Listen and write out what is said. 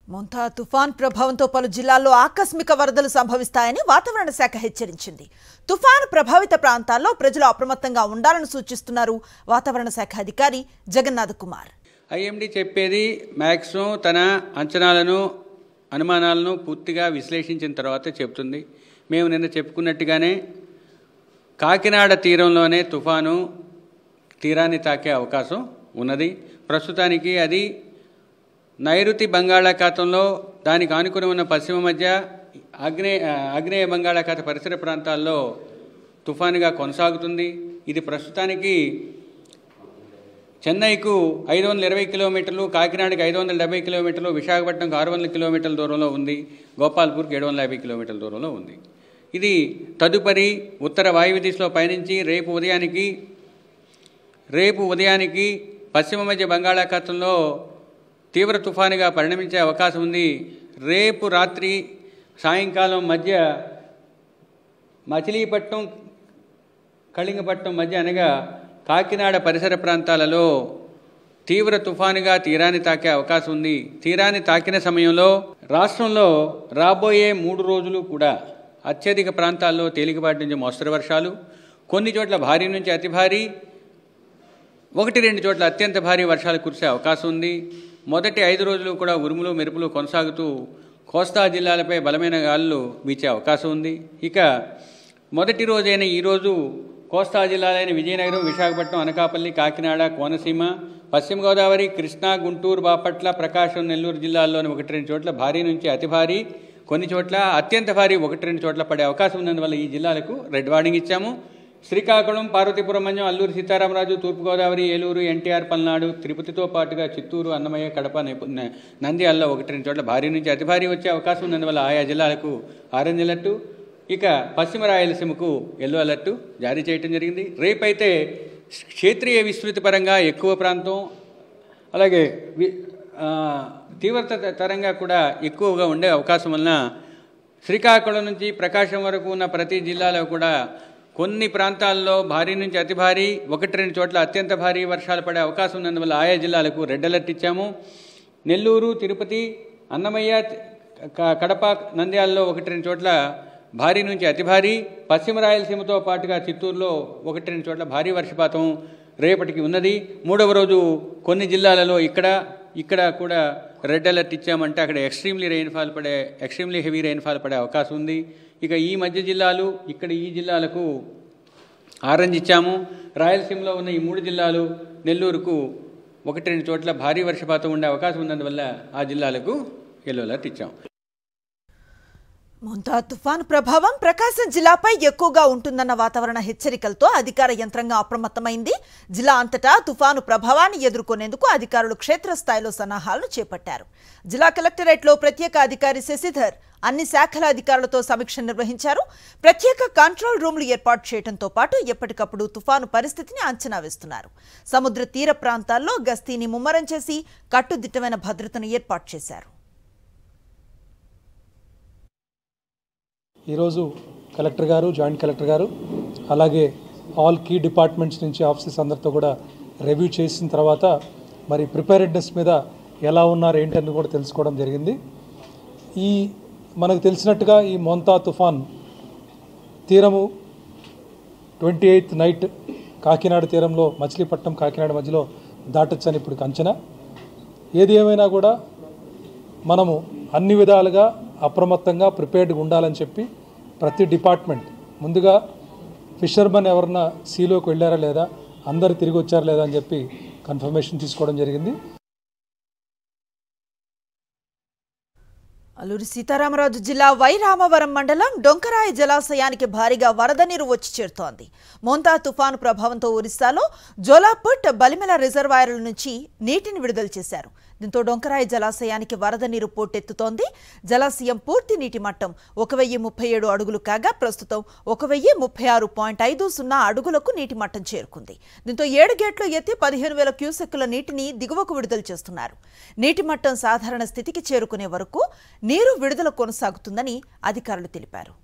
మొంతా తుఫాన్ ప్రభావంతో పలు జిల్లాల్లో ఆకస్మిక వరదలు సంభవిస్తాయని వాతావరణ శాఖ హెచ్చరించింది. తుఫాను ప్రభావిత ప్రాంతాల్లో ప్రజలు అప్రమత్తంగా ఉండాలని సూచిస్తున్నారు వాతావరణ శాఖ అధికారి జగన్నాథ్ కుమార్. ఐఎండీ చెప్పేది మ్యాక్సిమం తన అంచనాలను అనుమానాలను పూర్తిగా విశ్లేషించిన తర్వాత చెప్తుంది. మేము నిన్న చెప్పుకున్నట్టుగానే కాకినాడ తీరంలోనే తుఫాను తీరాన్ని తాకే అవకాశం ఉన్నది. ప్రస్తుతానికి అది నైరుతి బంగాళాఖాతంలో దానికి ఆనుకుని ఉన్న పశ్చిమ మధ్య ఆగ్నేయ బంగాళాఖాత పరిసర ప్రాంతాల్లో తుఫానుగా కొనసాగుతుంది. ఇది ప్రస్తుతానికి చెన్నైకు 520 కిలోమీటర్లు, కాకినాడకి 570 కిలోమీటర్లు, విశాఖపట్నంకు 600 కిలోమీటర్ల దూరంలో ఉంది, గోపాల్పూర్కి 750 కిలోమీటర్ల దూరంలో ఉంది. ఇది తదుపరి ఉత్తర వాయువ్య దిశలో పయనించి రేపు ఉదయానికి పశ్చిమ మధ్య బంగాళాఖాతంలో తీవ్ర తుఫానుగా పరిణమించే అవకాశం ఉంది. రేపు రాత్రి సాయంకాలం మధ్య మచిలీపట్నం కళింగపట్నం మధ్య అనగా కాకినాడ పరిసర ప్రాంతాలలో తీవ్ర తుఫానుగా తీరాన్ని తాకే అవకాశం ఉంది. తీరాన్ని తాకిన సమయంలో రాష్ట్రంలో రాబోయే 3 రోజులు కూడా అత్యధిక ప్రాంతాల్లో తేలికపాటి నుంచి మోస్తరు వర్షాలు, కొన్ని చోట్ల భారీ నుంచి అతి భారీ, 1-2 చోట్ల అత్యంత భారీ వర్షాలు కురిసే అవకాశం ఉంది. మొదటి 5 రోజులు కూడా ఉరుములు మెరుపులు కొనసాగుతూ కోస్తా జిల్లాలపై బలమైన గాలులు వీచే అవకాశం ఉంది. ఇక మొదటి రోజైన ఈరోజు కోస్తా జిల్లాలైన విజయనగరం, విశాఖపట్నం, అనకాపల్లి, కాకినాడ, కోనసీమ, పశ్చిమ గోదావరి, కృష్ణా, గుంటూరు, బాపట్ల, ప్రకాశం, నెల్లూరు జిల్లాల్లోని 1-2 చోట్ల భారీ నుంచి అతి భారీ, కొన్ని చోట్ల అత్యంత భారీ 1-2 చోట్ల పడే అవకాశం ఉన్నందువల్ల ఈ జిల్లాలకు రెడ్ వార్నింగ్ ఇచ్చాము. శ్రీకాకుళం, పార్వతీపురం మన్యం, అల్లూరు సీతారామరాజు, తూర్పుగోదావరి, ఏలూరు, ఎన్టీఆర్, పల్నాడు, తిరుపతితో పాటుగా చిత్తూరు, అన్నమయ్య, కడప, నంద్యాలలో 1-2 చోట్ల భారీ నుంచి అతి భారీ వచ్చే అవకాశం ఉన్నందువల్ల ఆయా జిల్లాలకు ఆరెంజ్ అలర్టు, ఇక పశ్చిమ రాయలసీమకు ఎల్లో అలర్టు జారీ చేయడం జరిగింది. రేపైతే క్షేత్రీయ విస్తృతి పరంగా ఎక్కువ ప్రాంతం, అలాగే తీవ్రత తరంగా కూడా ఎక్కువగా ఉండే అవకాశం వలన శ్రీకాకుళం నుంచి ప్రకాశం వరకు ఉన్న ప్రతి జిల్లాలో కూడా కొన్ని ప్రాంతాల్లో భారీ నుంచి అతి భారీ, 1-2 చోట్ల అత్యంత భారీ వర్షాలు పడే అవకాశం ఉన్నందువల్ల ఆయా జిల్లాలకు రెడ్ అలర్ట్ ఇచ్చాము. నెల్లూరు, తిరుపతి, అన్నమయ్య, కడప, నంద్యాలలో 1-2 చోట్ల భారీ నుంచి అతి భారీ, పశ్చిమ రాయలసీమతో పాటుగా చిత్తూరులో 1-2 చోట్ల భారీ వర్షపాతం రేపటికి ఉన్నది. 3వ రోజు కొన్ని జిల్లాలలో ఇక్కడ కూడా రెడ్ అలర్ట్ ఇచ్చామంటే అక్కడ ఎక్స్ట్రీమ్లీ హెవీ రెయిన్ఫాల్ పడే అవకాశం ఉంది. ఇక ఈ మధ్య జిల్లాలు, ఇక్కడ ఈ జిల్లాలకు ఆరెంజ్ ఇచ్చాము. రాయలసీమలో ఉన్న ఈ 3 జిల్లాలు, నెల్లూరుకు 1-2 చోట్ల భారీ వర్షపాతం ఉండే అవకాశం ఉన్నందువల్ల ఆ జిల్లాలకు ఎల్లో అలర్ట్ ఇచ్చాము. మొంతా తుఫాను ప్రభావం ప్రకాశం జిల్లాపై ఎక్కువగా ఉంటుందన్న వాతావరణ హెచ్చరికలతో అధికార యంత్రాంగం అప్రమత్తమైంది. జిల్లా అంతటా తుఫాను ప్రభావాన్ని ఎదుర్కొనేందుకు అధికారులు క్షేత్రస్థాయిలో సన్నాహాలను చేపట్టారు. జిల్లా కలెక్టరేట్లో ప్రత్యేక అధికారి శశిధర్ అన్ని శాఖల అధికారులతో సమీక్ష నిర్వహించారు. ప్రత్యేక కంట్రోల్ రూమ్లు ఏర్పాటు చేయడంతో పాటు ఎప్పటికప్పుడు తుఫాను పరిస్థితిని అంచనా వేస్తున్నారు. సముద్ర తీర ప్రాంతాల్లో గస్తీని ముమ్మరం చేసి కట్టుదిట్టమైన భద్రతను ఏర్పాటు చేశారు. ఈరోజు కలెక్టర్ గారు, జాయింట్ కలెక్టర్ గారు, అలాగే ఆల్ కీ డిపార్ట్మెంట్స్ నుంచి ఆఫీసర్స్ అందరితో కూడా రివ్యూ చేసిన తర్వాత మరి ప్రిపేర్డ్నెస్ మీద ఎలా ఉన్నారు ఏంటని కూడా తెలుసుకోవడం జరిగింది. మనకు తెలిసినట్టుగా ఈ మొంతా తుఫాన్ తీరము 28th నైట్ కాకినాడ తీరంలో మచిలీపట్నం, కాకినాడ మధ్యలో దాటొచ్చని ఇప్పుడు అంచనా. ఏది ఏమైనా కూడా మనము అన్ని విధాలుగా అప్రమత్తంగా ప్రిపేర్డ్గా ఉండాలని చెప్పి ప్రతి డిపార్ట్మెంట్ ముందుగా ఫిషర్మెన్ ఎవరన్నా సీలోకి వెళ్ళారా లేదా, అందరు తిరిగి వచ్చారా లేదా అని చెప్పి కన్ఫర్మేషన్ తీసుకోవడం జరిగింది. అల్లూరి సీతారామరాజు జిల్లా వైరామవరం మండలం డొంకరాయి జలాశయానికి భారీగా వరద నీరు వచ్చి చేరుతోంది. మొంతా తుఫాను ప్రభావంతో ఒరిస్సాలో జోలాపుట్, బలిమెల రిజర్వాయర్ల నుంచి నీటిని విడుదల చేశారు. దీంతో డొంకరాయి జలాశయానికి వరద నీరు పోటెత్తుతోంది. జలాశయం పూర్తి నీటి మట్టం 1037 అడుగులు కాగా ప్రస్తుతం 1036.50 అడుగులకు నీటి మట్టం చేరుకుంది. దీంతో 7 గేట్లు ఎత్తి 15,000 క్యూసెక్కుల నీటిని దిగువకు విడుదల చేస్తున్నారు. నీటి మట్టం సాధారణ స్థితికి చేరుకునే వరకు నీరు విడుదల కొనసాగుతుందని అధికారులు తెలిపారు.